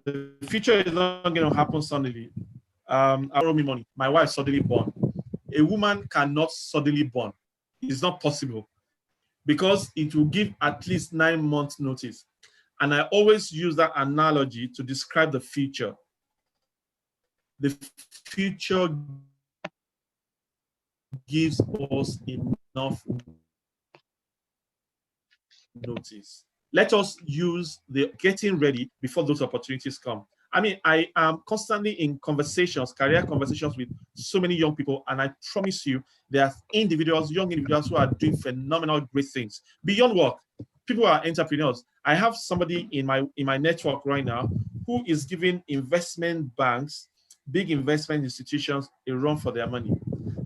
The future is not going to happen suddenly. I borrow me money. My wife suddenly born. A woman cannot suddenly born. It's not possible because it will give at least 9 months notice. And I always use that analogy to describe the future. The future gives us enough notice. Let us use the getting ready before those opportunities come. I mean, I am constantly in conversations, career conversations with so many young people, and I promise you, there are individuals, young individuals who are doing phenomenal, great things beyond work. People are entrepreneurs. I have somebody in my network right now who is giving investment banks, big investment institutions, a run for their money.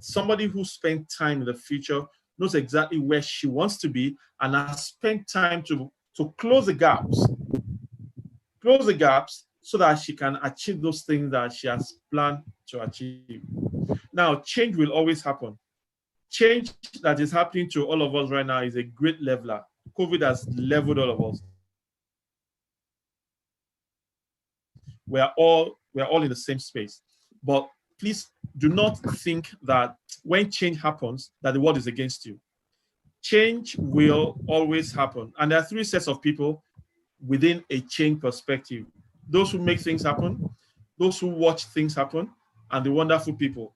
Somebody who spent time in the future, knows exactly where she wants to be, and has spent time to close the gaps so that she can achieve those things that she has planned to achieve. Now, change will always happen. Change that is happening to all of us right now is a great leveler. COVID has leveled all of us. We're all in the same space. But please do not think that when change happens, that the world is against you. Change will always happen. And there are three sets of people within a change perspective: those who make things happen, those who watch things happen, and the wonderful people.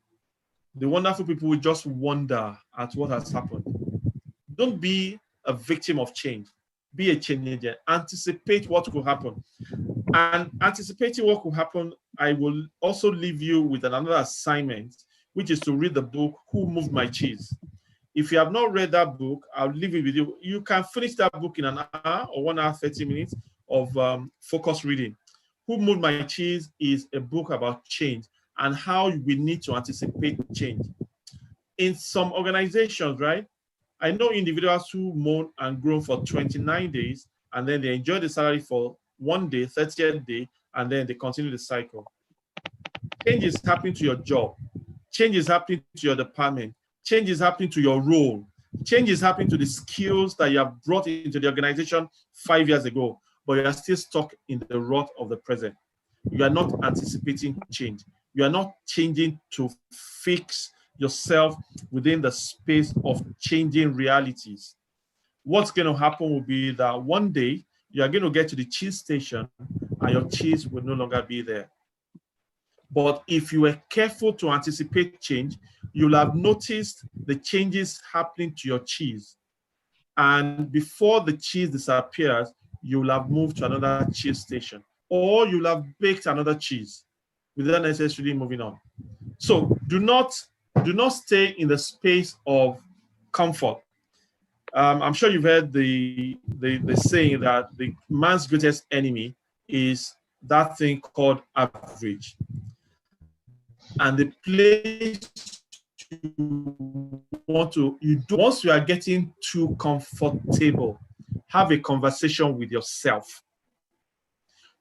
The wonderful people will just wonder at what has happened. Don't be a victim of change. Be a change agent. Anticipate what could happen. And anticipating what could happen, I will also leave you with another assignment, which is to read the book, Who Moved My Cheese? If you have not read that book, I'll leave it with you. You can finish that book in an hour or 1 hour, 30 minutes of focused reading. Who Moved My Cheese is a book about change and how we need to anticipate change. In some organizations, right? I know individuals who moan and groan for 29 days, and then they enjoy the salary for 1 day, 30th day, and then they continue the cycle. Change is happening to your job. Change is happening to your department. Change is happening to your role. Change is happening to the skills that you have brought into the organization 5 years ago, but you are still stuck in the rut of the present. You are not anticipating change. You are not changing to fix yourself within the space of changing realities. What's going to happen will be that one day you are going to get to the cheese station and your cheese will no longer be there. But if you were careful to anticipate change, you'll have noticed the changes happening to your cheese. And before the cheese disappears, you'll have moved to another cheese station, or you'll have baked another cheese without necessarily moving on. So do not stay in the space of comfort. I'm sure you've heard the saying that the man's greatest enemy is that thing called average. And the place once you are getting too comfortable, have a conversation with yourself.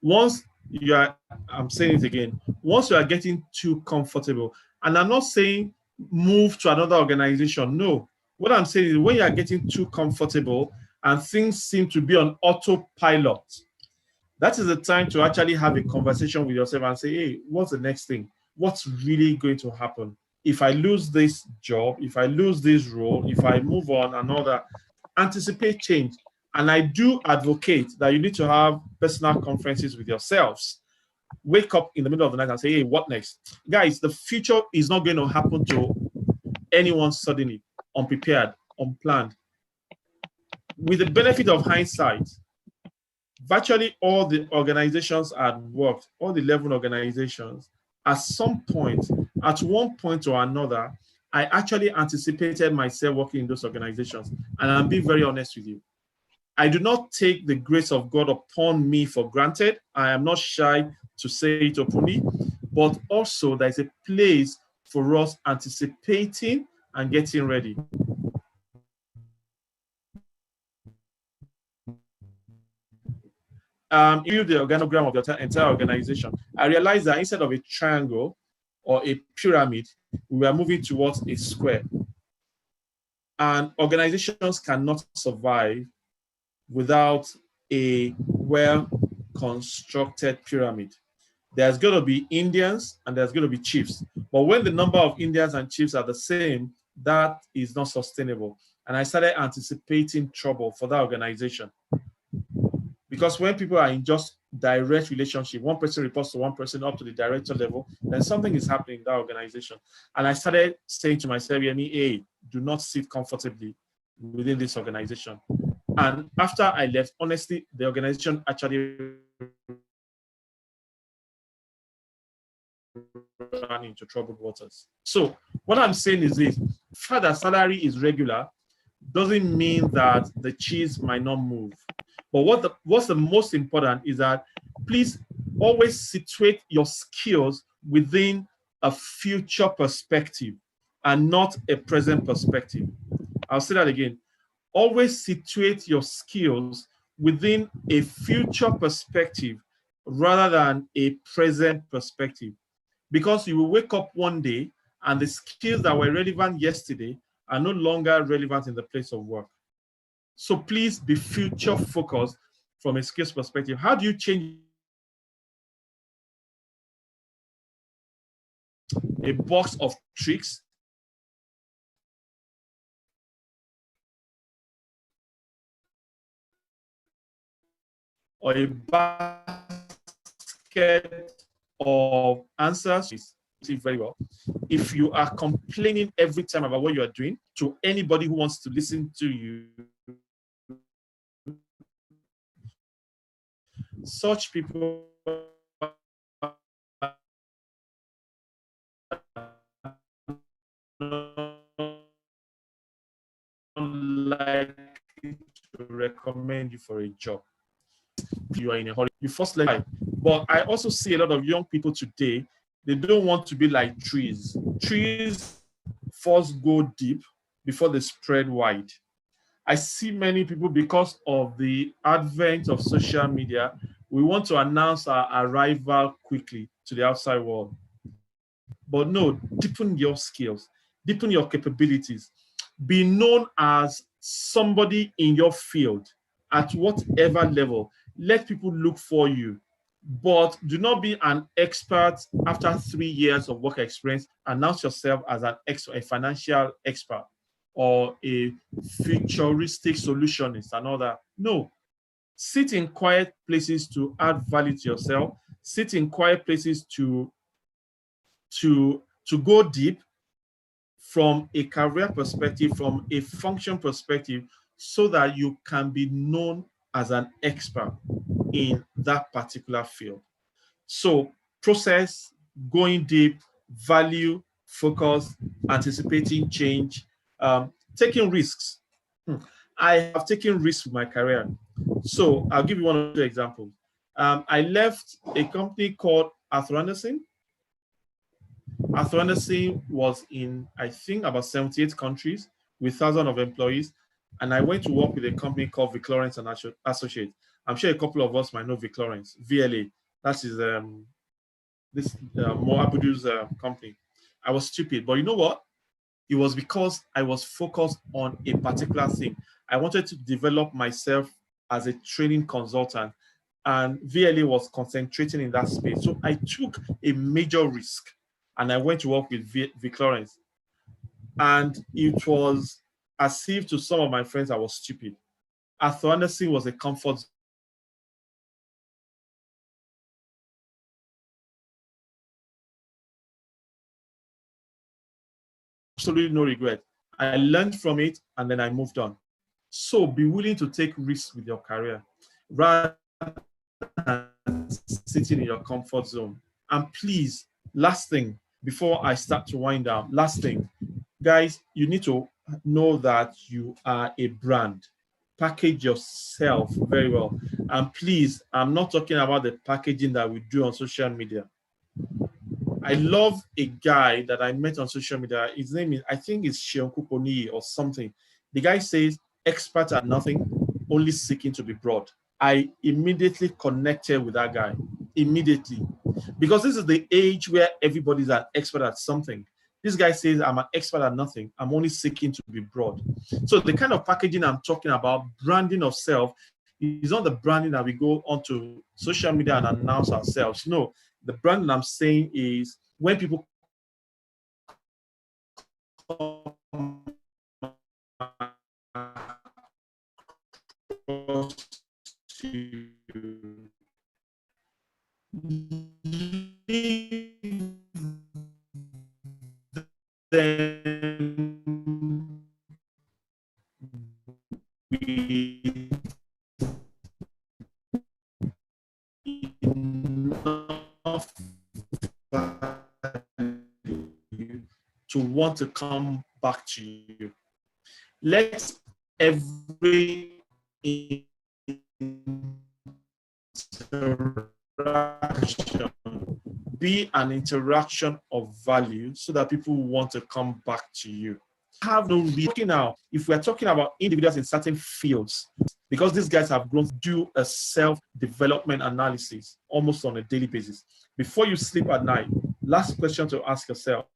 Once you are, I'm saying it again, once you are getting too comfortable, and I'm not saying move to another organization, no. What I'm saying is when you are getting too comfortable and things seem to be on autopilot, that is the time to actually have a conversation with yourself and say, hey, what's the next thing? What's really going to happen? If I lose this job, if I lose this role, if I move on and all that, anticipate change. And I do advocate that you need to have personal conferences with yourselves. Wake up in the middle of the night and say, hey, what next? Guys, the future is not going to happen to anyone suddenly, unprepared, unplanned. With the benefit of hindsight, virtually all the organizations I've worked, all the 11 organizations, at some point, at one point or another, I actually anticipated myself working in those organizations. And I'm being very honest with you. I do not take the grace of God upon me for granted. I am not shy to say it openly, but also there's a place for us anticipating and getting ready. You the organogram of the entire organization, I realized that instead of a triangle or a pyramid, we were moving towards a square. And organizations cannot survive without a well constructed pyramid. There's going to be Indians and there's going to be chiefs. But when the number of Indians and chiefs are the same, that is not sustainable. And I started anticipating trouble for that organization. Because when people are in just direct relationship, one person reports to one person up to the director level, then something is happening in that organization. And I started saying to myself, Yemi, hey, do not sit comfortably within this organization. And after I left, honestly, the organization actually ran into troubled waters. So what I'm saying is this: fact that salary is regular doesn't mean that the cheese might not move. But what's the most important is that please always situate your skills within a future perspective and not a present perspective. I'll say that again. Always situate your skills within a future perspective rather than a present perspective. Because you will wake up one day and the skills that were relevant yesterday are no longer relevant in the place of work. So please be future focused from a skills perspective. How do you change a box of tricks or a basket of answers? Very well. If you are complaining every time about what you are doing to anybody who wants to listen to you, such people like to recommend you for a job. You are in a hurry. You first learn. But I also see a lot of young people today, they don't want to be like trees. Trees first go deep before they spread wide. I see many people, because of the advent of social media, we want to announce our arrival quickly to the outside world. But no, deepen your skills, deepen your capabilities. Be known as somebody in your field at whatever level. Let people look for you. But do not be an expert after 3 years of work experience. Announce yourself as a financial expert or a futuristic solutionist and all that. No. Sit in quiet places to add value to yourself. Sit in quiet places to go deep from a career perspective, from a function perspective, so that you can be known as an expert in that particular field. So process, going deep, value, focus, anticipating change, taking risks. I have taken risks with my career. So I'll give you one or two examples. I left a company called Arthur Andersen. Arthur Andersen was in, I think, about 78 countries with thousands of employees. And I went to work with a company called Vic Lawrence and Associates. I'm sure a couple of us might know Vic Lawrence, VLA. That is this Mo Abudu's company. I was stupid, but you know what? It was because I was focused on a particular thing. I wanted to develop myself as a training consultant, and VLA was concentrating in that space. So I took a major risk, and I went to work with Vic Lawrence. And it was as if to some of my friends I was stupid. Arthur Andersen was a comfort zone. Absolutely no regret. I learned from it and then I moved on. So be willing to take risks with your career rather than sitting in your comfort zone. And please, last thing, before I start to wind down, last thing, guys, you need to know that you are a brand. Package yourself very well. And please, I'm not talking about the packaging that we do on social media. I love a guy that I met on social media. His name is, I think it's Shionku Poni or something. The guy says, expert at nothing, only seeking to be broad. I immediately connected with that guy, immediately. Because this is the age where everybody's an expert at something. This guy says, I'm an expert at nothing. I'm only seeking to be broad. So the kind of packaging I'm talking about, branding of self, It's not the branding that we go onto social media and announce ourselves. No, the branding I'm saying is when people then we enough value to want to come back to you. Let every interaction be an interaction of value so that people want to come back to you. Have no reason now. If we're talking about individuals in certain fields, because these guys have grown, do a self-development analysis almost on a daily basis. Before you sleep at night, last question to ask yourself.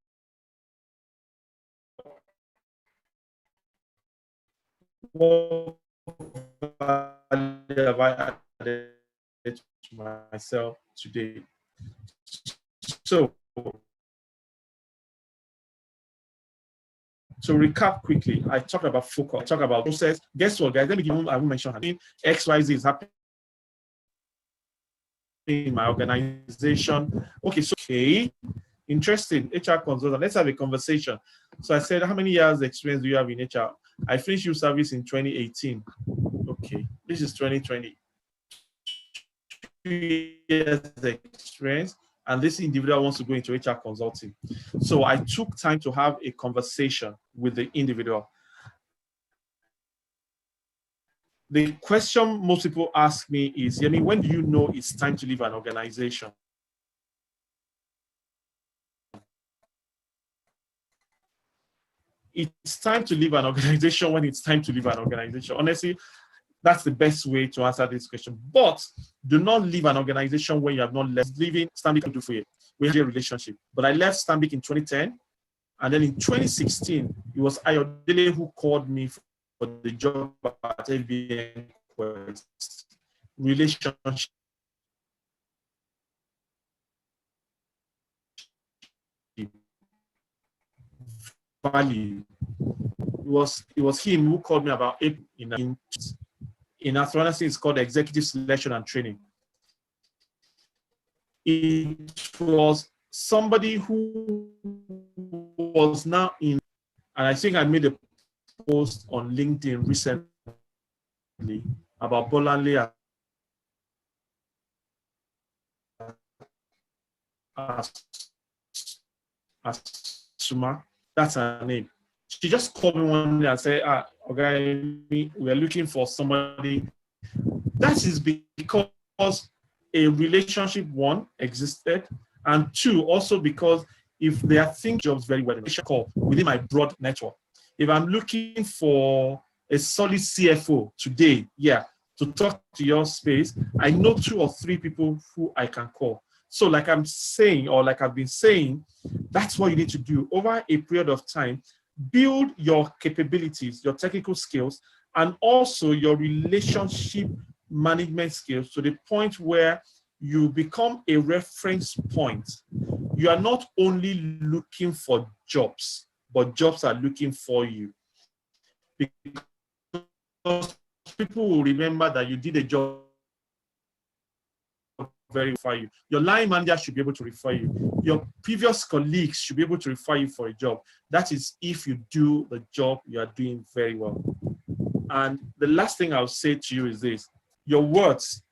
What value have I added to myself today? So, to recap quickly, I talked about focus, I talked about process. Guess what, guys? Let me give you, I will mention XYZ is happening in my organization. Okay, so interesting. HR consultant. Let's have a conversation. So I said, how many years experience do you have in HR? I finished your service in 2018. Okay, this is 2020. 2 years experience, and this individual wants to go into HR consulting. So I took time to have a conversation with the individual. The question most people ask me is, Yemi, when do you know it's time to leave an organization? It's time to leave an organization when it's time to leave an organization. Honestly, that's the best way to answer this question. But do not leave an organization when you have not left. Leaving Stanbic can do for you. We have a relationship. But I left Stanbic in 2010. And then in 2016, it was Ayodele who called me for the job at AVN Quest. Relationship. Value. It was him who called me about in Athronacy, it's called executive selection and training. It was somebody who was now in, and I think I made a post on LinkedIn recently about Bolanle Asuma. That's her name. She just called me one day and said, okay, we are looking for somebody. That is because a relationship, one, existed, and two, also because if they are thinking jobs very well, call within my broad network. If I'm looking for a solid CFO today, to talk to your space, I know 2 or 3 people who I can call. So like I'm saying, or like I've been saying, that's what you need to do over a period of time. Build your capabilities, your technical skills, and also your relationship management skills to the point where you become a reference point. You are not only looking for jobs, but jobs are looking for you. Because people will remember that you did a job very refer you. Your line manager should be able to refer you. Your previous colleagues should be able to refer you for a job. That is if you do the job you are doing very well. And the last thing I'll say to you is this. Your words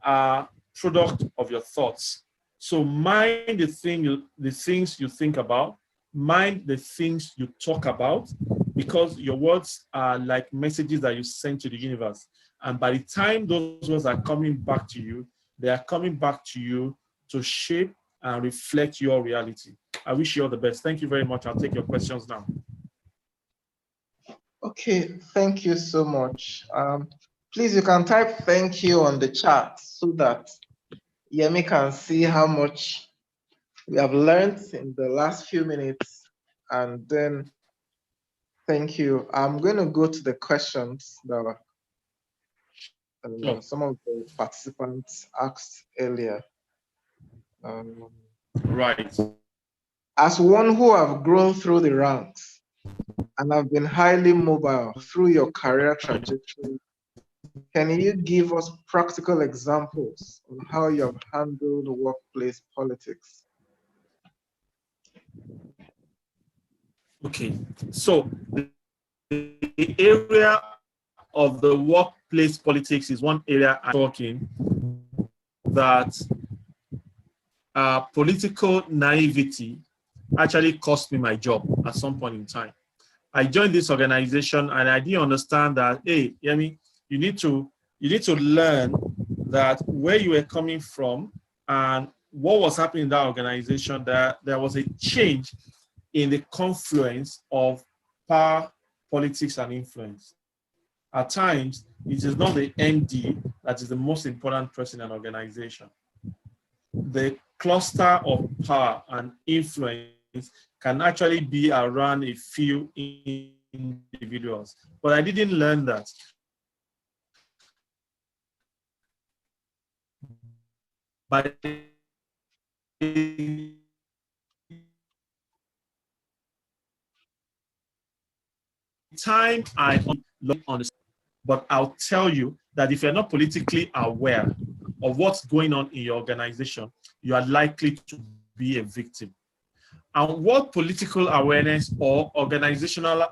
are product of your thoughts. So mind the things you think about, mind the things you talk about, because your words are like messages that you send to the universe. And by the time those words are coming back to you, they are coming back to you to shape and reflect your reality. I wish you all the best. Thank you very much. I'll take your questions now. Okay, thank you so much. Please, you can type thank you on the chat so that Yemi can see how much we have learned in the last few minutes. And then, thank you. I'm going to go to the questions that Oh, some of the participants asked earlier. Um, right. as one who have grown through the ranks and have been highly mobile through your career trajectory, can you give us practical examples on how you have handled workplace politics? Okay. So the area of the workplace politics is one area I'm talking that political naivety actually cost me my job at some point in time. I joined this organization and I didn't understand that, hey, Yemi, you need to learn that where you were coming from and what was happening in that organization, that there was a change in the confluence of power, politics, and influence. At times, it is not the MD that is the most important person in an organization. The cluster of power and influence can actually be around a few individuals. But I didn't learn that. By the time I understand, but I'll tell you that if you're not politically aware of what's going on in your organization, you are likely to be a victim. And what political awareness or organizational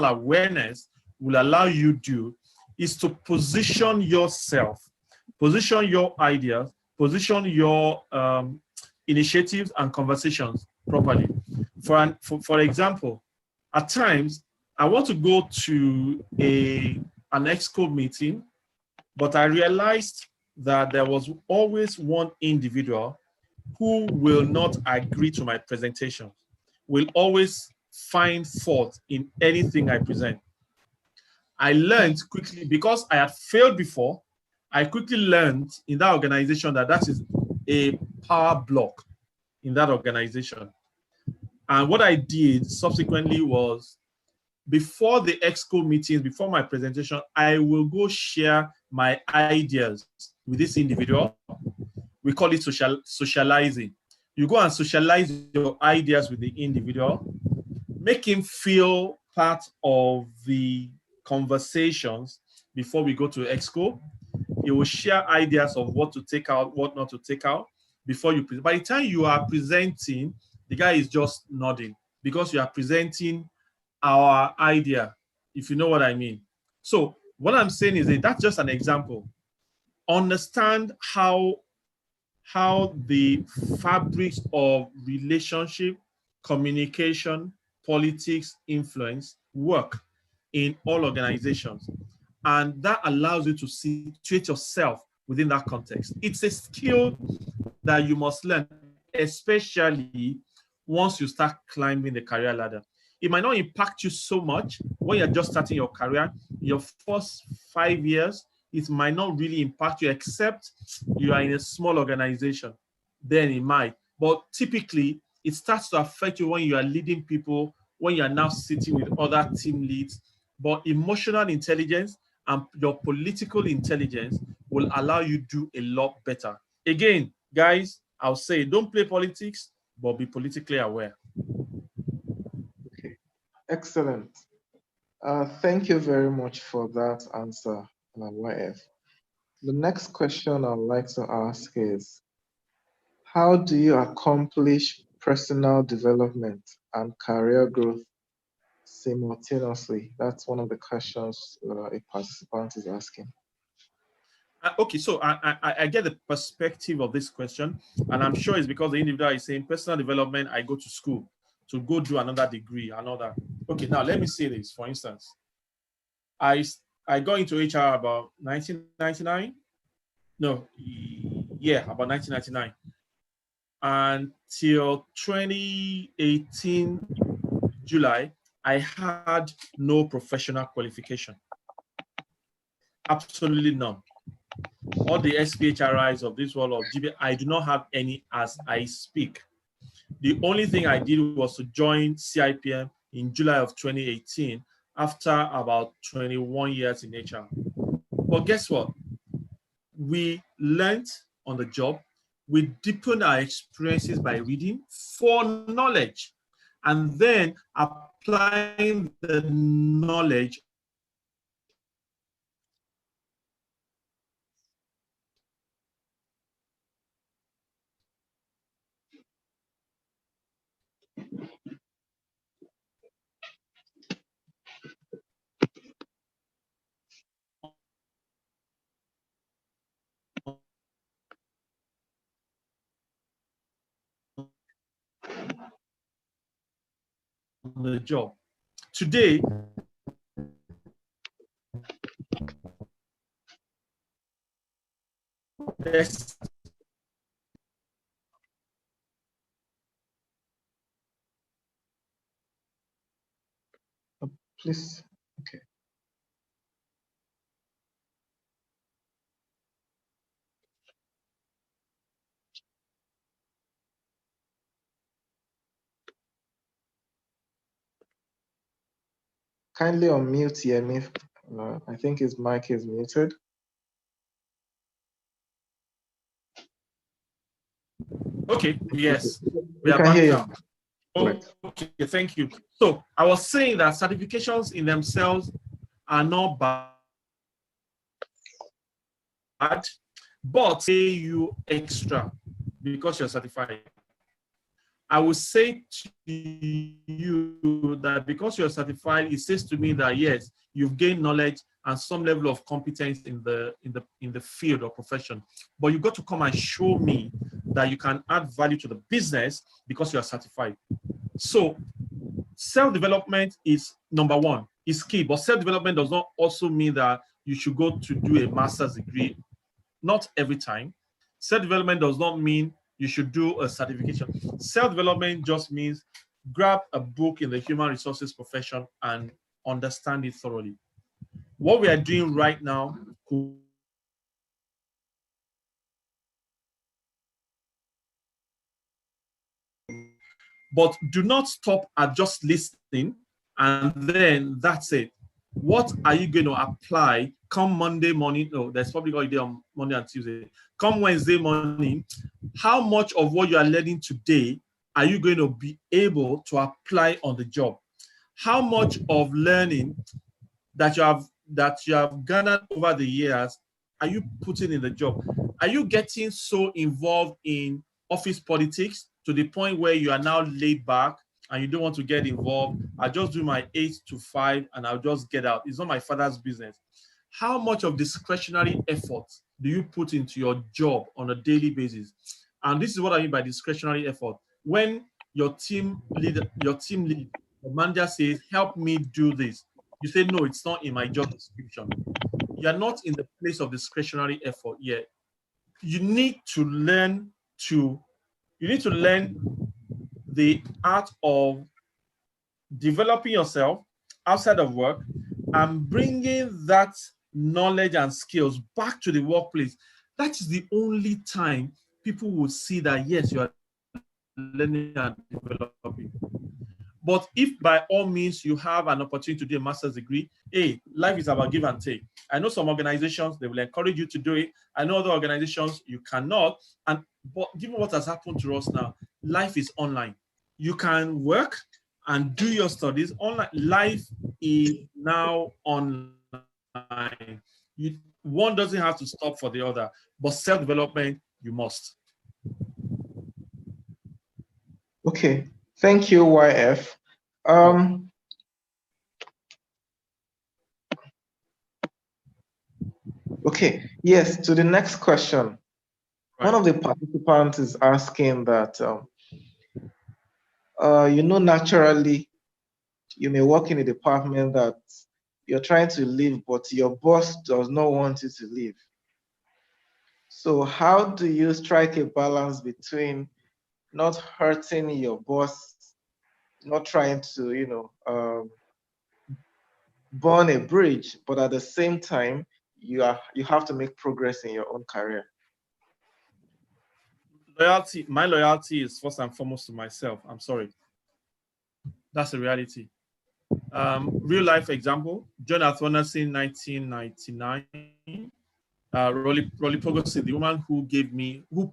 awareness will allow you to do is to position yourself, position your ideas, position your initiatives and conversations properly. For example, at times I want to go to an exco meeting, but I realized that there was always one individual who will not agree to my presentation, will always find fault in anything I present. I learned quickly, because I had failed before, I quickly learned in that organization that that is a power block in that organization. And what I did subsequently was, before the exco meetings, before my presentation, I will go share my ideas with this individual. We call it socializing. You go and socialize your ideas with the individual, make him feel part of the conversations before we go to exco. You will share ideas of what to take out, what not to take out before you present. By the time you are presenting, the guy is just nodding because you are presenting our idea, if you know what I mean. So what I'm saying is that that's just an example. Understand how the fabrics of relationship, communication, politics, influence work in all organizations. And that allows you to situate yourself within that context. It's a skill that you must learn, especially once you start climbing the career ladder. It might not impact you so much when you're just starting your career. Your first 5 years, it might not really impact you, except you are in a small organization. Then it might. But typically, it starts to affect you when you are leading people, when you are now sitting with other team leads. But emotional intelligence and your political intelligence will allow you to do a lot better. Again, guys, I'll say don't play politics, but be politically aware. Okay, excellent. Thank you very much for that answer, YF. The next question I'd like to ask is, how do you accomplish personal development and career growth simultaneously? That's one of the questions a participant is asking. Okay, so I get the perspective of this question, and I'm sure it's because the individual is saying personal development, I go to school to go do another degree, another. Okay, now let me say this. For instance, I I got into HR about 1999. No, yeah, about 1999. Until 2018 July, I had no professional qualification. Absolutely none. All the SPHRIs of this world of GB, I do not have any as I speak. The only thing I did was to join CIPM in July of 2018 after about 21 years in HR. But guess what? We learned on the job. We deepened our experiences by reading for knowledge, and then applying the knowledge on the job. Today, there's Please. Okay. Kindly unmute Yemi. I think his mic is muted. okay. Yes, we We are can back hear now. you. Okay, thank you. So I was saying that certifications in themselves are not bad, but pay you extra because you're certified. I would say to you that because you're certified, it says to me that yes, you've gained knowledge and some level of competence in the field or profession. But you've got to come and show me that you can add value to the business because you are certified. So self-development is number one, is key. But self-development does not also mean that you should go to do a master's degree. Not every time. Self-development does not mean you should do a certification. Self-development just means grab a book in the human resources profession and understand it thoroughly. What we are doing right now could but do not stop at just listening and then that's it. What are you going to apply come Monday morning? No, there's probably holiday on Monday and Tuesday. Come Wednesday morning, how much of what you are learning today are you going to be able to apply on the job? How much of learning that you have garnered over the years are you putting in the job? Are you getting so involved in office politics to the point where you are now laid back and you don't want to get involved? I just do my 8 to 5 and I'll just get out. It's not my father's business. How much of discretionary effort do you put into your job on a daily basis? And this is what I mean by discretionary effort. When your team lead, the manager says, "Help me do this," you say, "No, it's not in my job description." You're not in the place of discretionary effort yet. You need to learn to you need to learn the art of developing yourself outside of work and bringing that knowledge and skills back to the workplace. That is the only time people will see that yes, you are learning and developing. But if by all means you have an opportunity to do a master's degree, hey, life is about give and take. I know some organizations, they will encourage you to do it. I know other organizations, you cannot. But given what has happened to us now, life is online. You can work and do your studies online. Life is now online. One doesn't have to stop for the other, but self-development, you must. Okay. Thank you, YF. Okay. Yes, to the next question. Right. One of the participants is asking that, naturally, you may work in a department that you're trying to leave, but your boss does not want you to leave. So how do you strike a balance between not hurting your boss, not trying to, burn a bridge, but at the same time, you have to make progress in your own career? My loyalty is first and foremost to myself. I'm sorry. That's the reality. Real life example, John Athwanasi, 1999. Rolly Pogosi, the woman who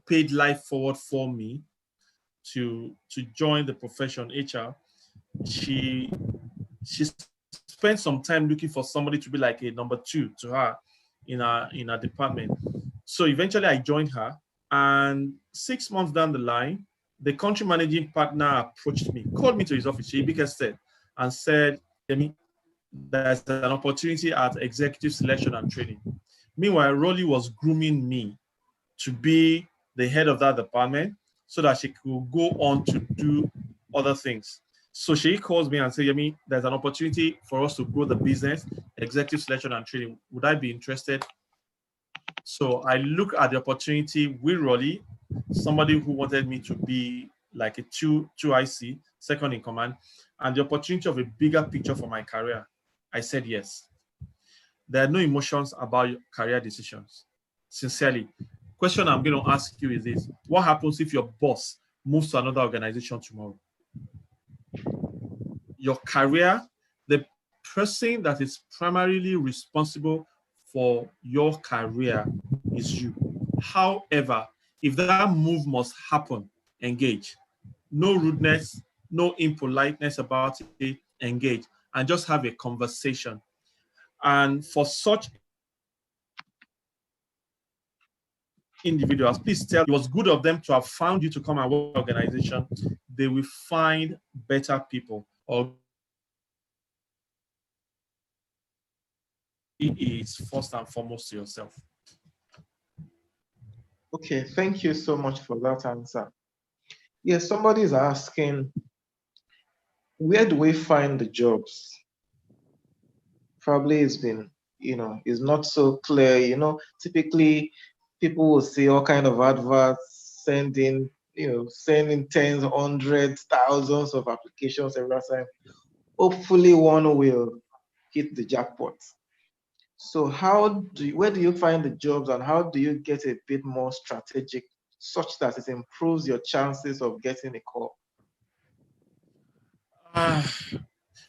paid life forward for me to join the profession, HR, she spent some time looking for somebody to be like a number two to her in her department. So eventually I joined her, and 6 months down the line, the country managing partner approached me, called me to his office, said, and said, Yemi, there's an opportunity at executive selection and training. Meanwhile, Rolly was grooming me to be the head of that department so that she could go on to do other things. So she calls me and says, Yemi, there's an opportunity for us to grow the business, executive selection and training. Would I be interested? So I look at the opportunity with Rolly, somebody who wanted me to be like a 2IC, second in command, and the opportunity of a bigger picture for my career. I said yes. There are no emotions about your career decisions. Sincerely. Question I'm going to ask you is this: what happens if your boss moves to another organization tomorrow? Your career, the person that is primarily responsible for your career is you. However, if that move must happen, engage. No rudeness, no impoliteness about it, engage, and just have a conversation. And for such individuals, please tell, it was good of them to have found you to come and work with the organization. They will find better people, or it is first and foremost to yourself. Okay, thank you so much for that answer. Yes, somebody is asking, where do we find the jobs? Probably it's been, it's not so clear. Typically people will see all kind of adverts, sending tens, hundreds, thousands of applications every time. Hopefully one will hit the jackpot. So where do you find the jobs, and how do you get a bit more strategic such that it improves your chances of getting a call?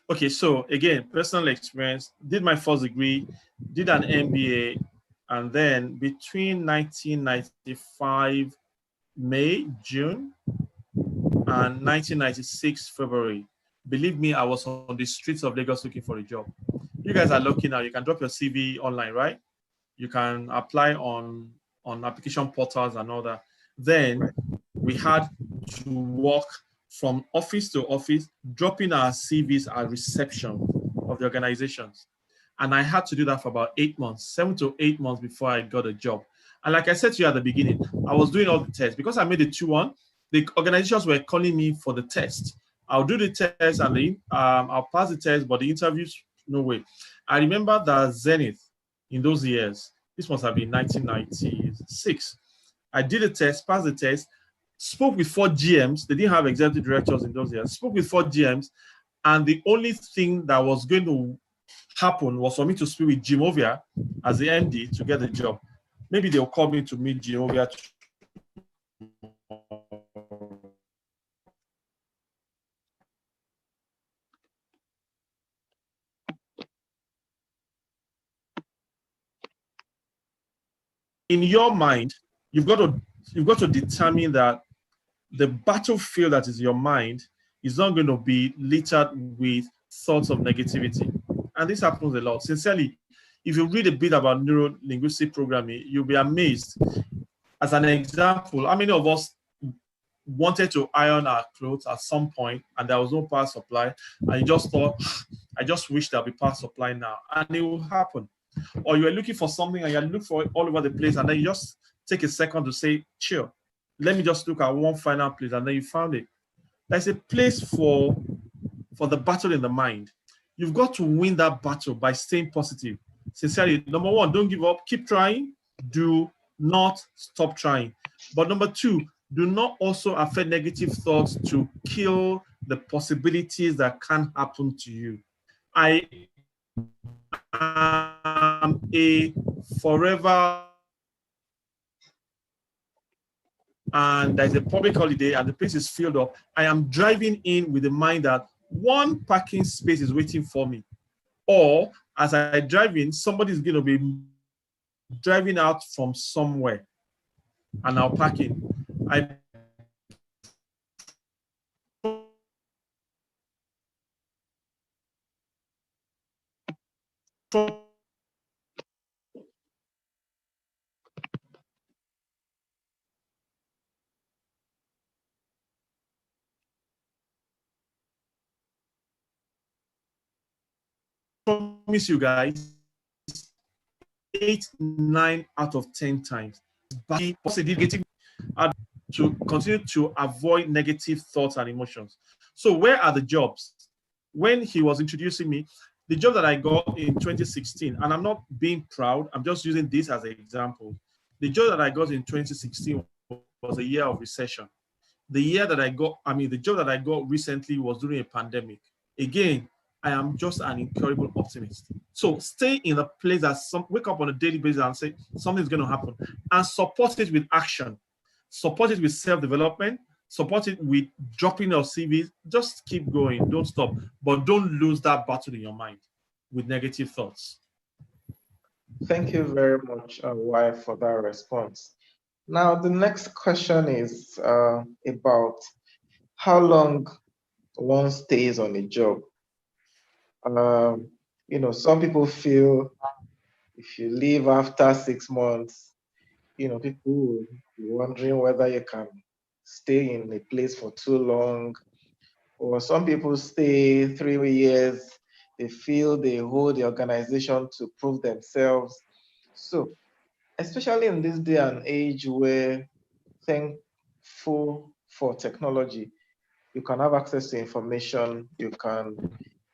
Okay, so again, personal experience, did my first degree, did an MBA, and then between 1995 May, June, and 1996 February, believe me, I was on the streets of Lagos looking for a job. You guys are lucky now. You can drop your CV online, right? You can apply on application portals and all that. Then we had to walk from office to office, dropping our CVs at reception of the organizations. And I had to do that for about 8 months, 7 to 8 months before I got a job. And like I said to you at the beginning, I was doing all the tests. Because I made it 2-1, the organizations were calling me for the test. I'll do the test and I'll pass the test, but the interviews, no way. I remember that Zenith in those years, this must have been 1996. I did a test, passed the test, spoke with 4 GMs. They didn't have executive directors in those years. Spoke with 4 GMs, and the only thing that was going to happen was for me to speak with Jim Ovia as the MD to get the job. Maybe they'll call me to meet Jim Ovia. In your mind, you've got to determine that the battlefield that is your mind is not going to be littered with thoughts of negativity. And this happens a lot. Sincerely, if you read a bit about neuro-linguistic programming, you'll be amazed. As an example, how many of us wanted to iron our clothes at some point and there was no power supply, and you just thought, I just wish there'll be power supply now, and it will happen. Or you're looking for something and you look for it all over the place, and then you just take a second to say, chill, let me just look at one final place, and then you found it. There's a place for the battle in the mind. You've got to win that battle by staying positive. Sincerely, number one, don't give up. Keep trying. Do not stop trying. But number two, do not also affect negative thoughts to kill the possibilities that can happen to you. I am a forever, and there's a public holiday and the place is filled up. I am driving in with the mind that one parking space is waiting for me, or as I drive in, somebody is going to be driving out from somewhere and I'll park in. I promise you guys, 8, 9 out of 10 times, possibly getting to continue to avoid negative thoughts and emotions. So where are the jobs? When he was introducing me, the job that I got in 2016, and I'm not being proud, I'm just using this as an example. The job that I got in 2016 was a year of recession. The year that I got, the job that I got recently was during a pandemic. Again, I am just an incurable optimist. So stay in a place that wake up on a daily basis and say something's going to happen, and support it with action, support it with self-development, support it with dropping your CVs. Just keep going, don't stop, but don't lose that battle in your mind with negative thoughts. Thank you very much, Y, for that response. Now, the next question is about how long one stays on a job. Some people feel if you leave after 6 months, people will be wondering whether you can stay in a place for too long. Or some people stay 3 years, they feel they hold the organization to prove themselves. So, especially in this day and age where, thankful for technology, you can have access to information, you can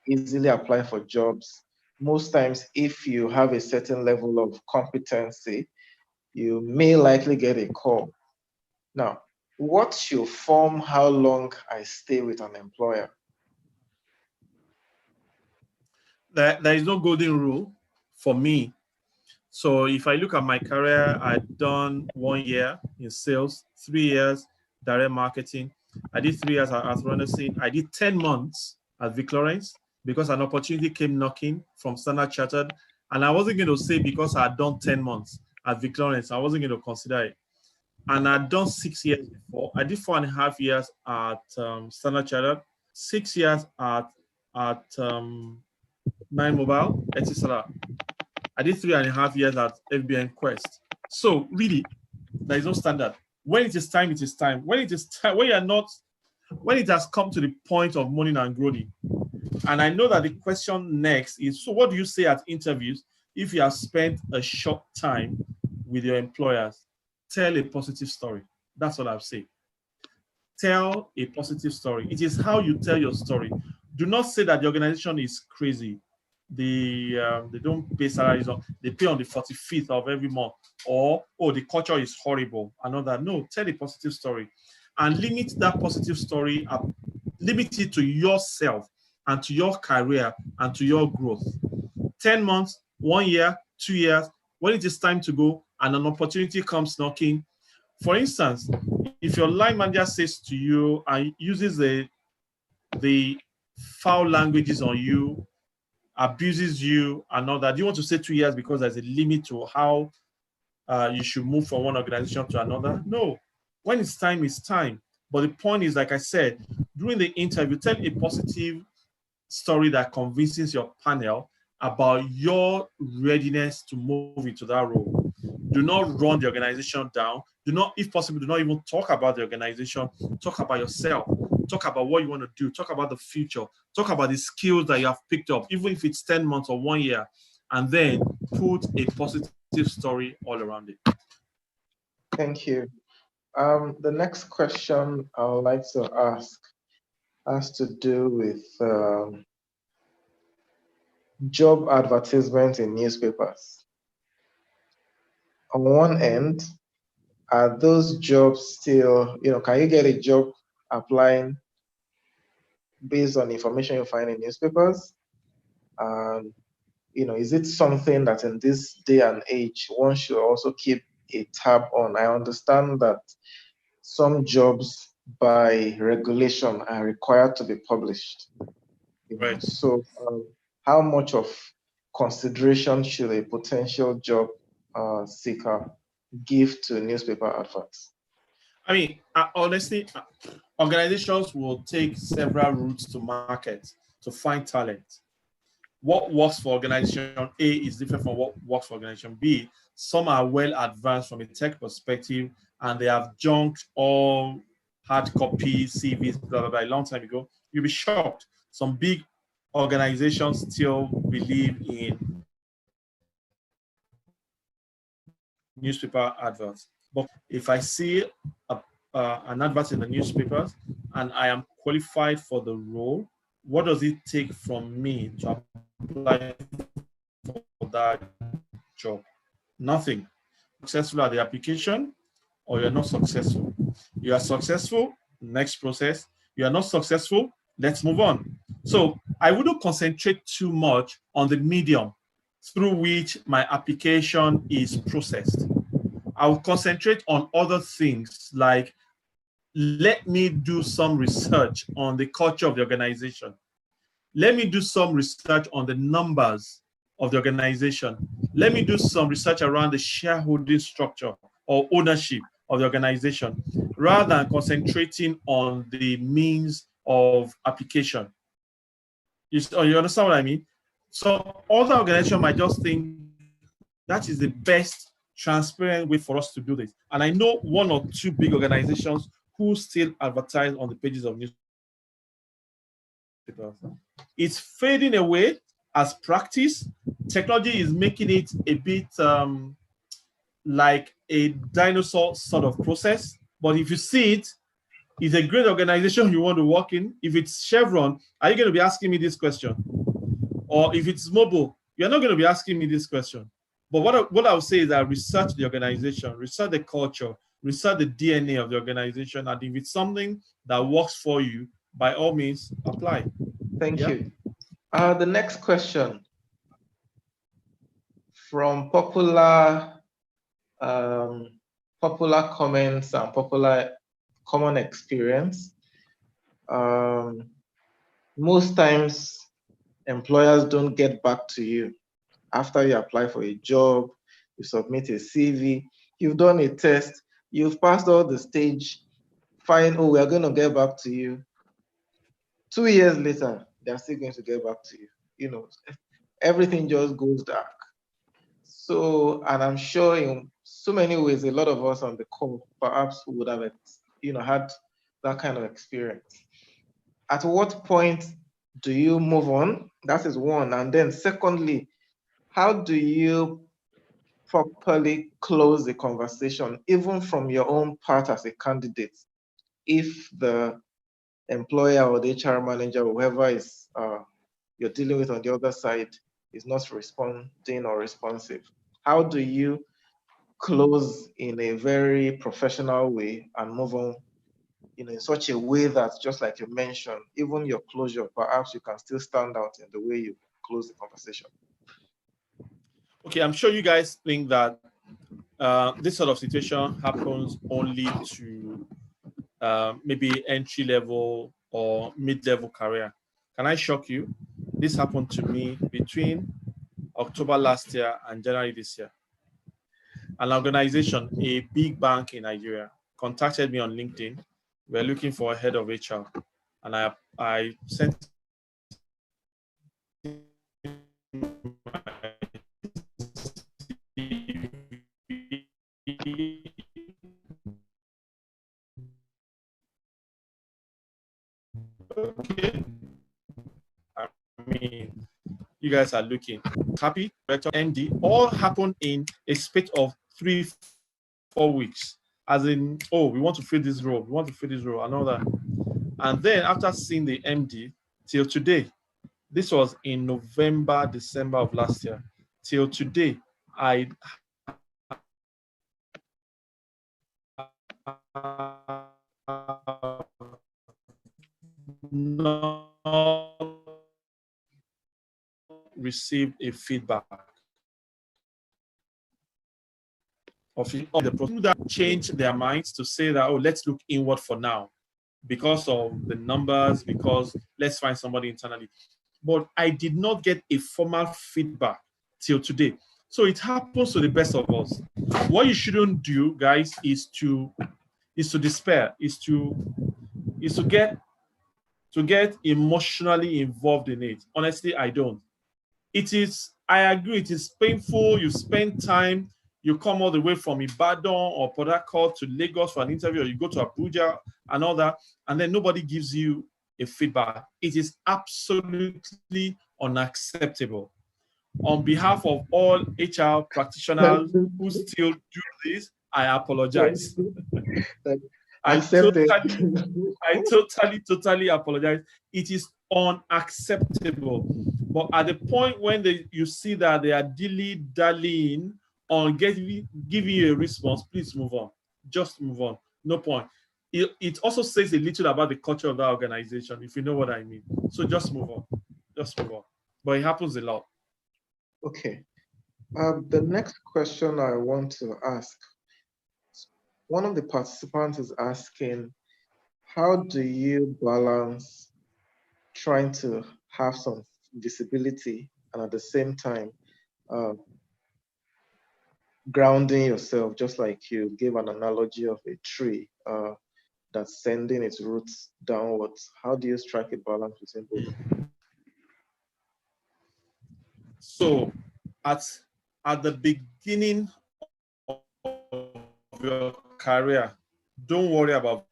easily apply for jobs. Most times, if you have a certain level of competency, you may likely get a call. Now, what should form how long I stay with an employer? There is no golden rule for me. So if I look at my career, I've done 1 year in sales, 3 years direct marketing. I did 3 years at Renessing. I did 10 months at Vic Lawrence because an opportunity came knocking from Standard Chartered. And I wasn't going to say because I had done 10 months at Vic Lawrence, I wasn't going to consider it. And I'd done 6 years before. I did 4.5 years at Standard Chartered, 6 years at Nine Mobile, etc. I did 3.5 years at FBN Quest. So really, there is no standard. When it is time, it is time. When it is time, when you are not, when it has come to the point of moaning and groaning. And I know that the question next is, so what do you say at interviews if you have spent a short time with your employers? Tell a positive story. That's what I've said. Tell a positive story. It is how you tell your story. Do not say that the organization is crazy. They don't pay salaries on, they pay on the 45th of every month, or the culture is horrible and all that. No, tell a positive story and limit that positive story up, limit it to yourself and to your career and to your growth. 10 months, 1 year, 2 years, when it is time to go and an opportunity comes knocking. For instance, if your line manager says to you and uses the foul languages on you, abuses you and all that, do you want to say 2 years because there's a limit to how you should move from one organization to another? No. When it's time, it's time. But the point is, like I said, during the interview, tell a positive story that convinces your panel about your readiness to move into that role. Do not run the organization down. Do not, if possible, do not even talk about the organization. Talk about yourself. Talk about what you want to do. Talk about the future. Talk about the skills that you have picked up, even if it's 10 months or 1 year, and then put a positive story all around it. Thank you. The next question I would like to ask has to do with job advertisements in newspapers. On one end, are those jobs still, can you get a job applying based on information you find in newspapers? Is it something that in this day and age, one should also keep a tab on? I understand that some jobs by regulation are required to be published. Right. So how much of consideration should a potential job seeker give to newspaper adverts? I mean, honestly, organizations will take several routes to market to find talent. What works for organization A is different from what works for organization B. Some are well advanced from a tech perspective, and they have junked all hard copy CVs, blah, blah, blah, a long time ago. You'll be shocked. Some big organizations still believe in newspaper adverts. But if I see an advert in the newspapers and I am qualified for the role, what does it take from me to apply for that job? Nothing. Successful at the application, or you're not successful. You are successful, next process. You are not successful, let's move on. So I wouldn't concentrate too much on the medium through which my application is processed. I will concentrate on other things like let me do some research on the culture of the organization. Let me do some research on the numbers of the organization. Let me do some research around the shareholding structure or ownership of the organization rather than concentrating on the means of application. You understand what I mean? So other organizations might just think that is the best transparent way for us to do this. And I know one or two big organizations who still advertise on the pages of newspapers. It's fading away as practice. Technology is making it a bit like a dinosaur sort of process. But if you see it, it's a great organization you want to work in. If it's Chevron, are you going to be asking me this question? Or if it's mobile, you're not going to be asking me this question. But what I would say is that research the organization, research the culture, research the DNA of the organization. And if it's something that works for you, by all means, apply. Thank you. The next question from popular comments and popular common experience. Most times, employers don't get back to you after you apply for a job, you submit a CV, you've done a test, you've passed all the stage, fine, oh, we're going to get back to you. 2 years later, they're still going to get back to you. You know, everything just goes dark. So, and I'm sure in so many ways, a lot of us on the call perhaps would have, had that kind of experience. At what point do you move on? That is one. And then secondly, how do you properly close the conversation, even from your own part as a candidate, if the employer or the HR manager, whoever is you're dealing with on the other side, is not responding or responsive? How do you close in a very professional way and move on in such a way that, just like you mentioned, even your closure, perhaps you can still stand out in the way you close the conversation? Okay, I'm sure you guys think that this sort of situation happens only to maybe entry level or mid-level career. Can I shock you? This happened to me between October last year and January this year. An organization, a big bank in Nigeria, contacted me on LinkedIn. We're looking for a head of HR. And I sent okay. I mean, you guys are looking happy, director, MD, all happened in a space of 3-4 weeks. As in, oh, we want to fill this role, and all that. And then after seeing the MD till today, this was in November, December of last year, till today, I not received a feedback of the people that change their minds to say that, oh, let's look inward for now because of the numbers, because let's find somebody internally. but I did not get a formal feedback till today. So it happens to the best of us. What you shouldn't do, guys, is to despair, is to get emotionally involved in it. Honestly, I don't. I agree, it is painful. You spend time, you come all the way from Ibadan or Port Harcourt to Lagos for an interview, or you go to Abuja and all that, and then nobody gives you a feedback. It is absolutely unacceptable. On behalf of all HR practitioners who still do this, I apologize. Accept it. I totally apologize. It is unacceptable. But at the point when you see that they are dilly-dallying on giving you a response, please move on. Just move on. No point. It also says a little about the culture of that organization, if you know what I mean. So just move on. Just move on. But it happens a lot. Okay. The next question I want to ask, one of the participants is asking, how do you balance trying to have some visibility and at the same time grounding yourself, just like you gave an analogy of a tree that's sending its roots downwards? How do you strike a balance between both? So at the beginning of your career, don't worry about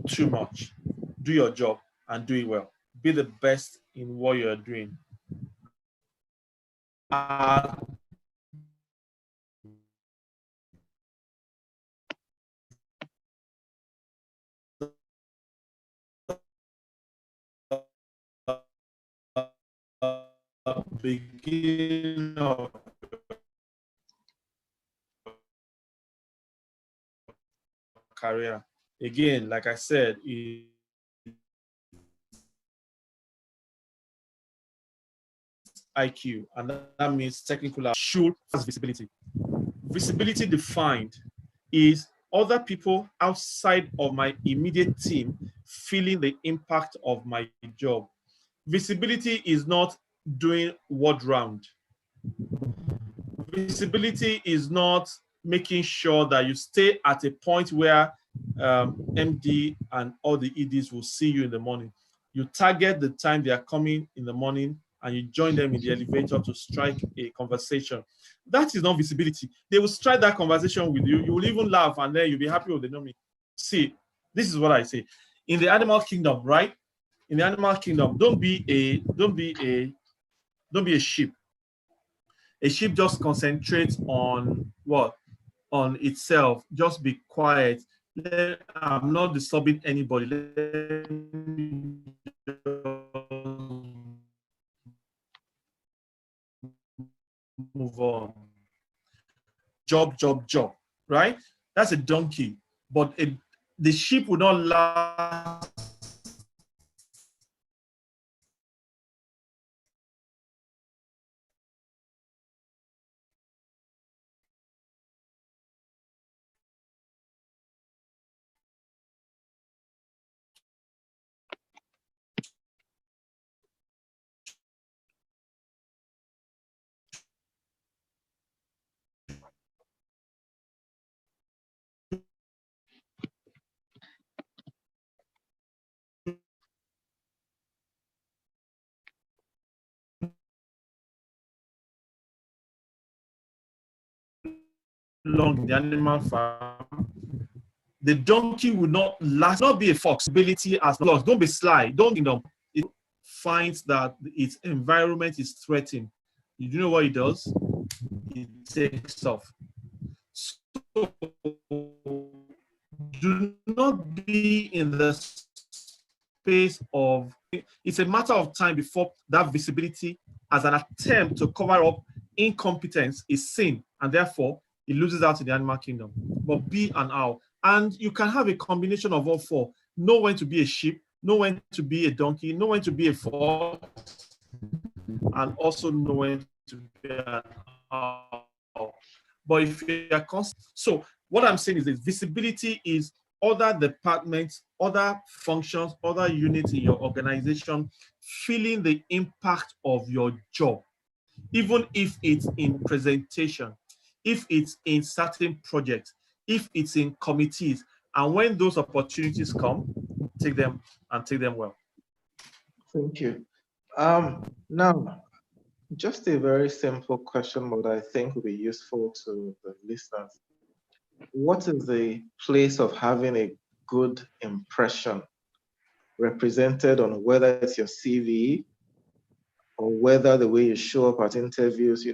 too much. Do your job and do it well. Be the best in what you're doing. Beginning of career, again, like I said, IQ, and that means technical should has visibility. Visibility defined is other people outside of my immediate team feeling the impact of my job. Visibility is not doing word round. Visibility is not making sure that you stay at a point where MD and all the EDs will see you in the morning. You target the time they are coming in the morning and you join them in the elevator to strike a conversation. That is not visibility. They will strike that conversation with you. You will even laugh and then you'll be happy with the number. See, this is what I say. In the animal kingdom, right? In the animal kingdom, don't be a sheep. A sheep just concentrates on what? On itself. Just be quiet. I'm not disturbing anybody. Let me move on. Job, right? That's a donkey. But the sheep will not last long in the animal farm. The donkey will not last, not be a fox. Ability as lost. Don't be sly. Don't, it finds that its environment is threatened. You know what it does? It takes off. So do not be in the space of, it's a matter of time before that visibility as an attempt to cover up incompetence is seen, and therefore it loses out in the animal kingdom. But be an owl. And you can have a combination of all four. Know when to be a sheep, know when to be a donkey, know when to be a fox, and also know when to be an owl. But if you are constant, so what I'm saying is this: visibility is other departments, other functions, other units in your organization feeling the impact of your job, even if it's in presentation, if it's in certain projects, if it's in committees. And when those opportunities come, take them and take them well. Thank you. Now, just a very simple question, but I think will be useful to the listeners. What is the place of having a good impression represented on whether it's your CV or whether the way you show up at interviews,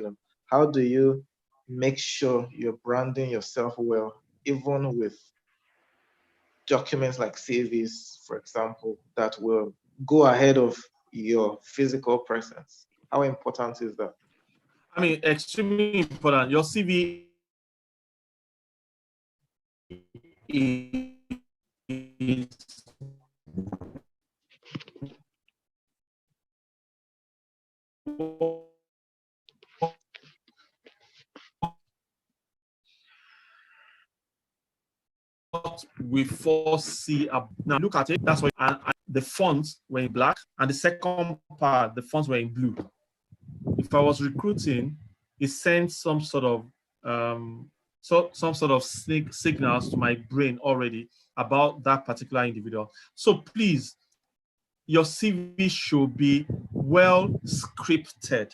how do you make sure you're branding yourself well, even with documents like CVs, for example, that will go ahead of your physical presence? How important is that? I mean, extremely important. Your CV is what we foresee. Now look at it. That's why and the fonts were in black, and the second part, the fonts were in blue. If I was recruiting, it sends some sort of some sort of signals to my brain already about that particular individual. So please, your CV should be well scripted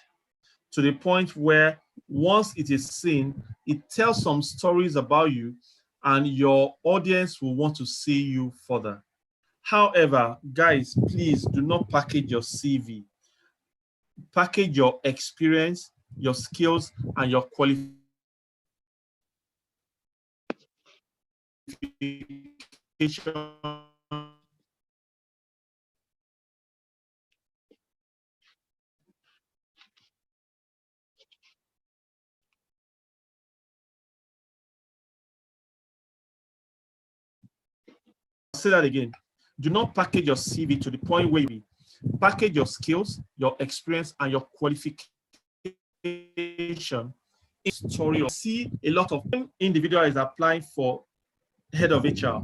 to the point where once it is seen, it tells some stories about you and your audience will want to see you further. However, guys, please do not package your CV. Package your experience, your skills, and your qualifications. Say that again. Do not package your CV to the point where you package your skills, your experience, and your qualification in story. See a lot of individual is applying for head of HR,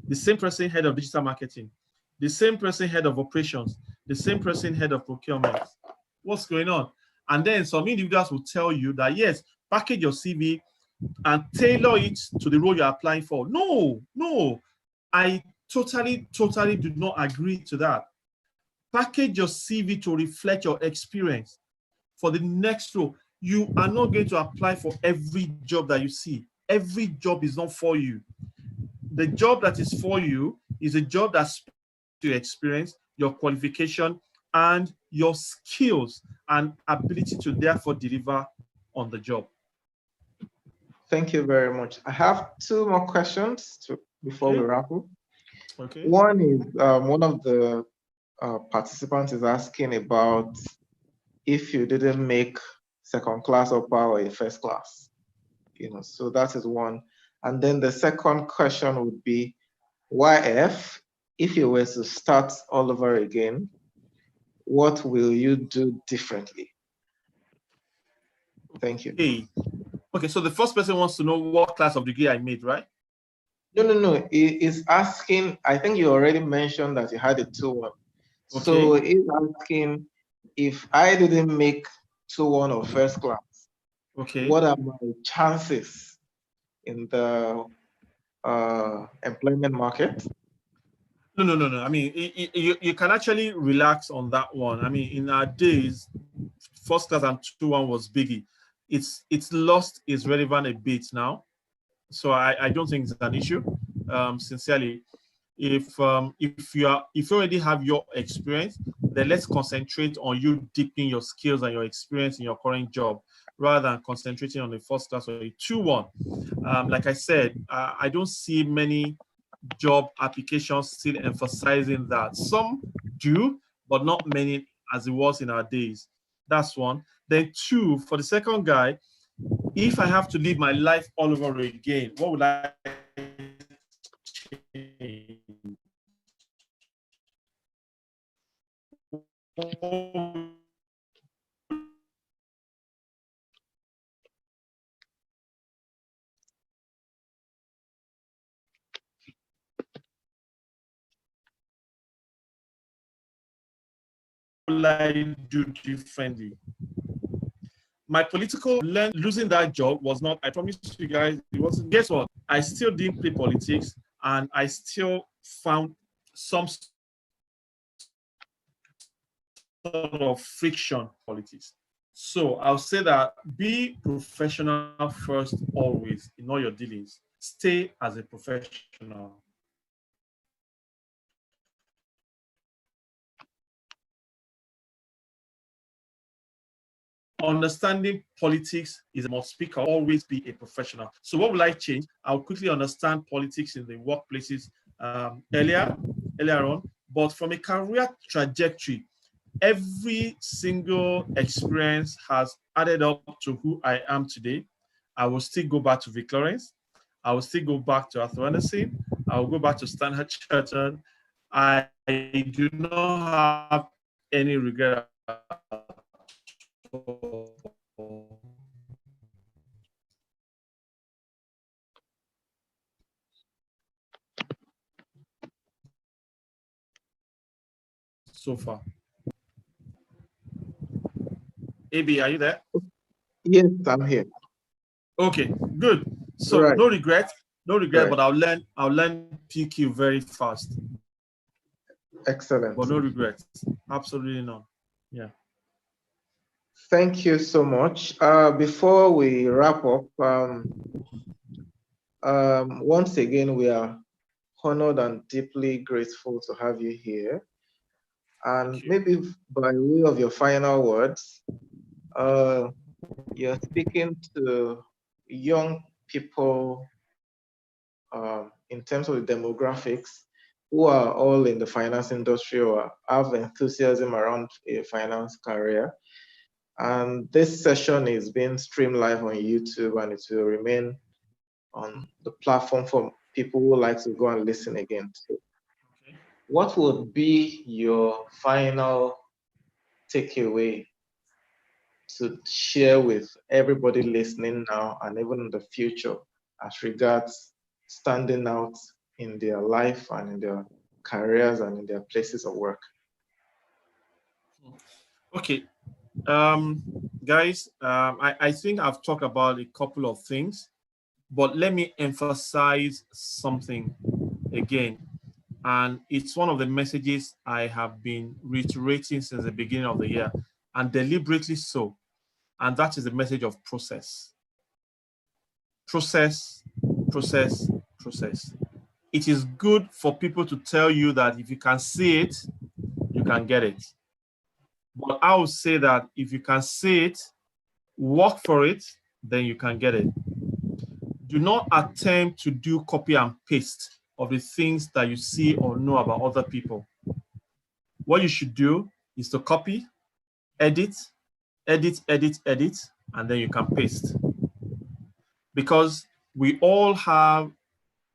the same person head of digital marketing, the same person head of operations, the same person head of procurement. What's going on? And then some individuals will tell you that yes, package your CV and tailor it to the role you're applying for. No, no, I totally do not agree to that. Package your CV to reflect your experience for the next role. You are not going to apply for every job that you see. Every job is not for you. The job that is for you is a job that's your experience, your qualification, and your skills and ability to therefore deliver on the job. Thank you very much. I have two more questions before we wrap up. Okay. One is one of the participants is asking about if you didn't make second class upper or a first class, so that is one. And then the second question would be, if you were to start all over again, what will you do differently? Thank you. Hey. Okay, so the first person wants to know what class of degree I made, right? No. He is asking, I think you already mentioned that you had a 2-1. Okay. So he's asking if I didn't make 2-1 or first class, okay, what are my chances in the employment market? No. I mean, you can actually relax on that one. I mean, in our days, first class and 2-1 was biggie. It's lost its relevant a bit now. So I don't think it's an issue. Sincerely, if you already have your experience, then let's concentrate on you deepening your skills and your experience in your current job rather than concentrating on the first class or a 2-1. Like I said, I don't see many job applications still emphasizing that. Some do, but not many as it was in our days. That's one. Then two, for the second guy, if I have to live my life all over again, what would I change? will I do differently? My political losing that job was not, I promise you guys, it wasn't. Guess what? I still didn't play politics, and I still found some sort of friction politics. So I'll say that be professional first, always in all your dealings. Stay as a professional. Understanding politics is a must speak up, always be a professional. So what will I change? I'll quickly understand politics in the workplaces earlier on, but from a career trajectory, every single experience has added up to who I am today. I will still go back to Vic Lawrence. I will still go back to Arthur Anderson. I will go back to Standard Chartered. I do not have any regret so far. AB, are you there? Yes, I'm here. Okay, good. So Right. no regret, Right. but I'll learn PQ very fast. Excellent. But no regrets. Absolutely none. Yeah. Thank you so much. Before we wrap up, once again, we are honored and deeply grateful to have you here. And maybe by way of your final words, you're speaking to young people in terms of the demographics who are all in the finance industry or have enthusiasm around a finance career. And this session is being streamed live on YouTube, and it will remain on the platform for people who like to go and listen again. So what would be your final takeaway to share with everybody listening now and even in the future as regards standing out in their life and in their careers and in their places of work? Okay. Guys, I think I've talked about a couple of things, but let me emphasize something again. And it's one of the messages I have been reiterating since the beginning of the year, and deliberately so. And that is the message of process. Process, process, process. It is good for people to tell you that if you can see it, you can get it. But I would say that if you can see it, work for it, then you can get it. Do not attempt to do copy and paste of the things that you see or know about other people. What you should do is to copy, edit, edit, edit, edit, and then you can paste. Because we all have,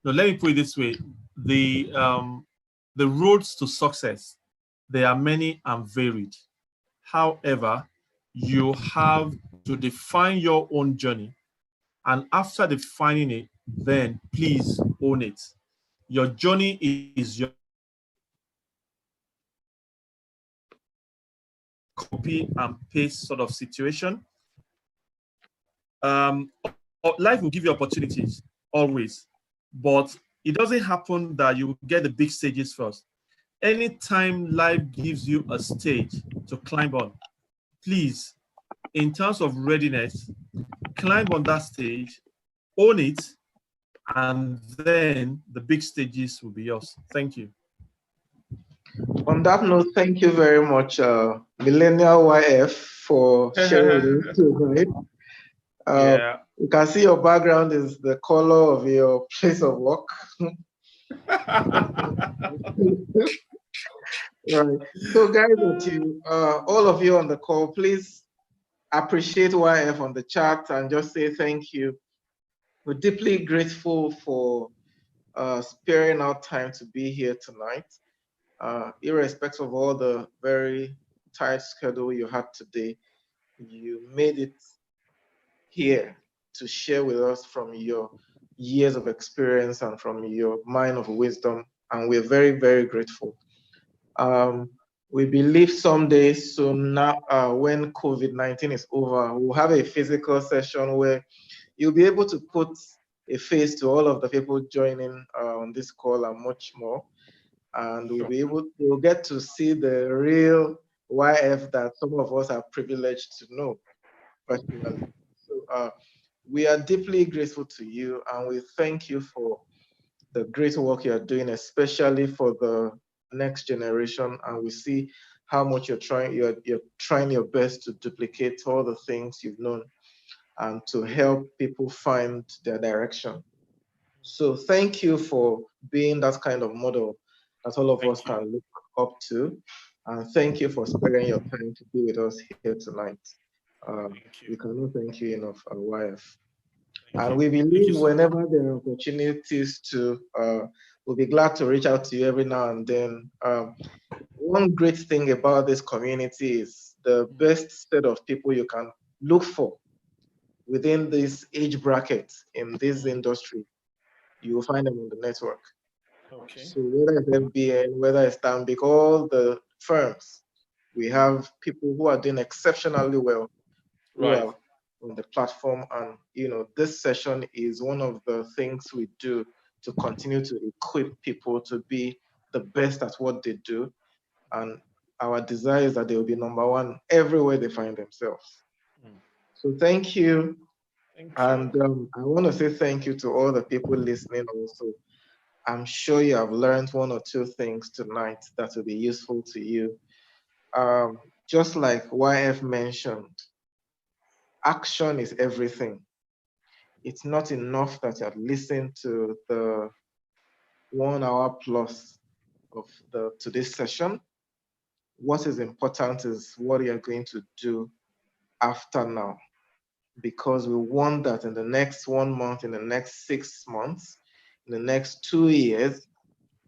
no, let me put it this way, the roads to success, they are many and varied. However, you have to define your own journey. And after defining it, then please own it. Your journey is your copy and paste sort of situation. Life will give you opportunities always, but it doesn't happen that you get the big stages first. Anytime life gives you a stage to climb on, please, in terms of readiness, climb on that stage, own it, and then the big stages will be yours. Thank you. On that note, thank you very much, Millennial YF, for sharing with us tonight. Yeah. You can see your background is the color of your place of work. Right. So, guys, all of you on the call, please appreciate YF on the chat and just say thank you. We're deeply grateful for sparing out time to be here tonight, irrespective of all the very tight schedule you had today. You made it here to share with us from your years of experience and from your mind of wisdom, and we're very, very grateful. We believe someday soon now, when COVID-19 is over, we'll have a physical session where you'll be able to put a face to all of the people joining on this call and much more. And Sure. we'll get to see the real YF that some of us are privileged to know personally. So we are deeply grateful to you, and we thank you for the great work you're doing, especially for the next generation. And we see how much you're trying your best to duplicate all the things you've known and to help people find their direction. So thank you for being that kind of model that all of us Thank you. can look up to. And thank you for sparing your time to be with us here tonight. Thank We you. cannot thank you enough, our wife. Thank And you. we Thank believe you so much. whenever there are opportunities to, we'll be glad to reach out to you every now and then. One great thing about this community is the best set of people you can look for within this age bracket in this industry. You will find them on the network. Okay. So whether it's MBN, whether it's Stanbic, all the firms, we have people who are doing exceptionally well who Right. are on the platform. And this session is one of the things we do to continue to equip people to be the best at what they do. And our desire is that they will be number one everywhere they find themselves. Mm. So thank you. Thank And you. I want to say thank you to all the people listening also. I'm sure you have learned one or two things tonight that will be useful to you. Um, just like YF mentioned, action is everything. It's not enough that you have listened to the 1 hour plus of the today's session. What is important is what you're going to do after now, because we want that in the next 1 month, in the next 6 months, in the next 2 years,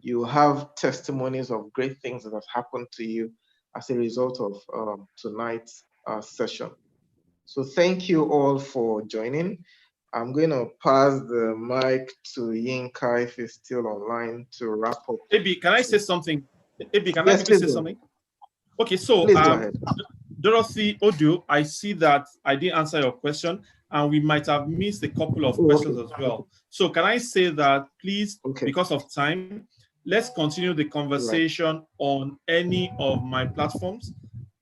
you have testimonies of great things that have happened to you as a result of tonight's session. So thank you all for joining. I'm going to pass the mic to Yinka if he's still online to wrap up. Abi, can I say something? Abi, can I Yes, quickly please say go ahead. something? Okay, so Please go ahead. Dorothy Odu, I see that I didn't answer your question, and we might have missed a couple of Oh, questions okay. as well. So, can I say that please, Okay. because of time, let's continue the Right. conversation on any of my platforms,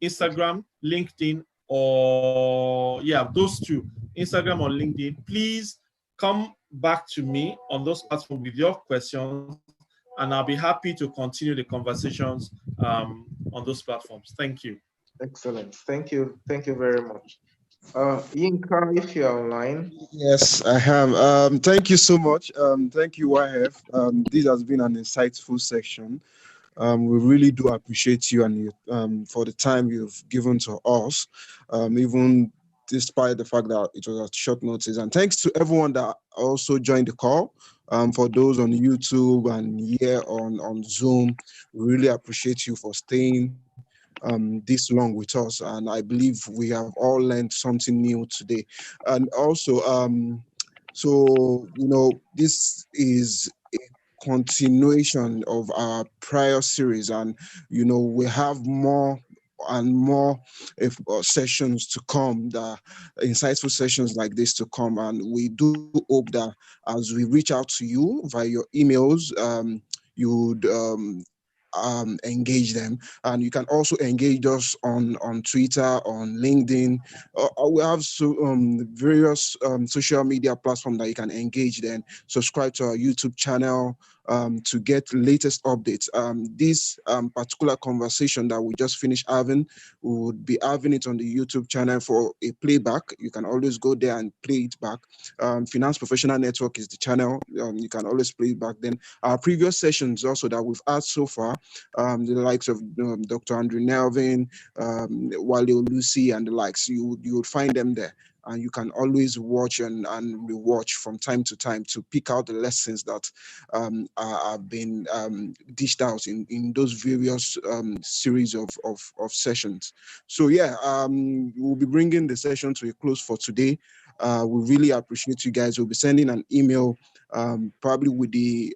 Instagram, LinkedIn, or yeah, those two, Instagram or LinkedIn. Please come back to me on those platforms with your questions, and I'll be happy to continue the conversations on those platforms. Thank you. Excellent. Thank you. Thank you very much. Yinka, if you're online. Yes, I have. Thank you so much. Thank you, YF. This has been an insightful section. We really do appreciate you and you, for the time you've given to us, even despite the fact that it was at short notice. And thanks to everyone that also joined the call. For those on YouTube and here on Zoom, we really appreciate you for staying this long with us. And I believe we have all learned something new today. And also, so, this is continuation of our prior series, and we have more and more sessions to come, the insightful sessions like this to come, and we do hope that as we reach out to you via your emails, you would engage them, and you can also engage us on Twitter, on LinkedIn. We have various social media platforms that you can engage. Then subscribe to our YouTube channel to get latest updates. This particular conversation that we just finished having, we would be having it on the YouTube channel for a playback. You can always go there and play it back. Finance Professional Network is the channel. You can always play it back. Then our previous sessions also that we've had so far, the likes of Dr. Andrew Nelvin, Wale Lucy, and the likes, you would find them there. And you can always watch and rewatch from time to time to pick out the lessons that have been dished out in those various series of sessions. So yeah, we'll be bringing the session to a close for today. We really appreciate you guys. We'll be sending an email, probably with the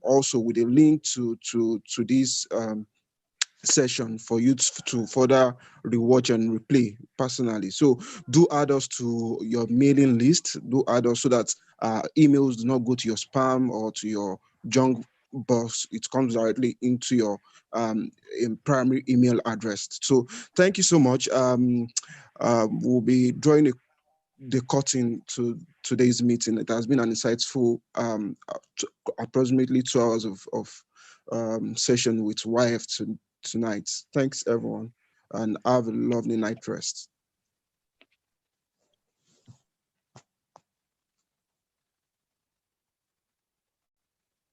also with a link to this session for you to further rewatch and replay personally. So do add us to your mailing list. Do add us so that emails do not go to your spam or to your junk box. It comes directly into your primary email address. So thank you so much. We'll be drawing the curtain to today's meeting. It has been an insightful approximately 2 hours of session with YF tonight. Thanks everyone, and have a lovely night rest.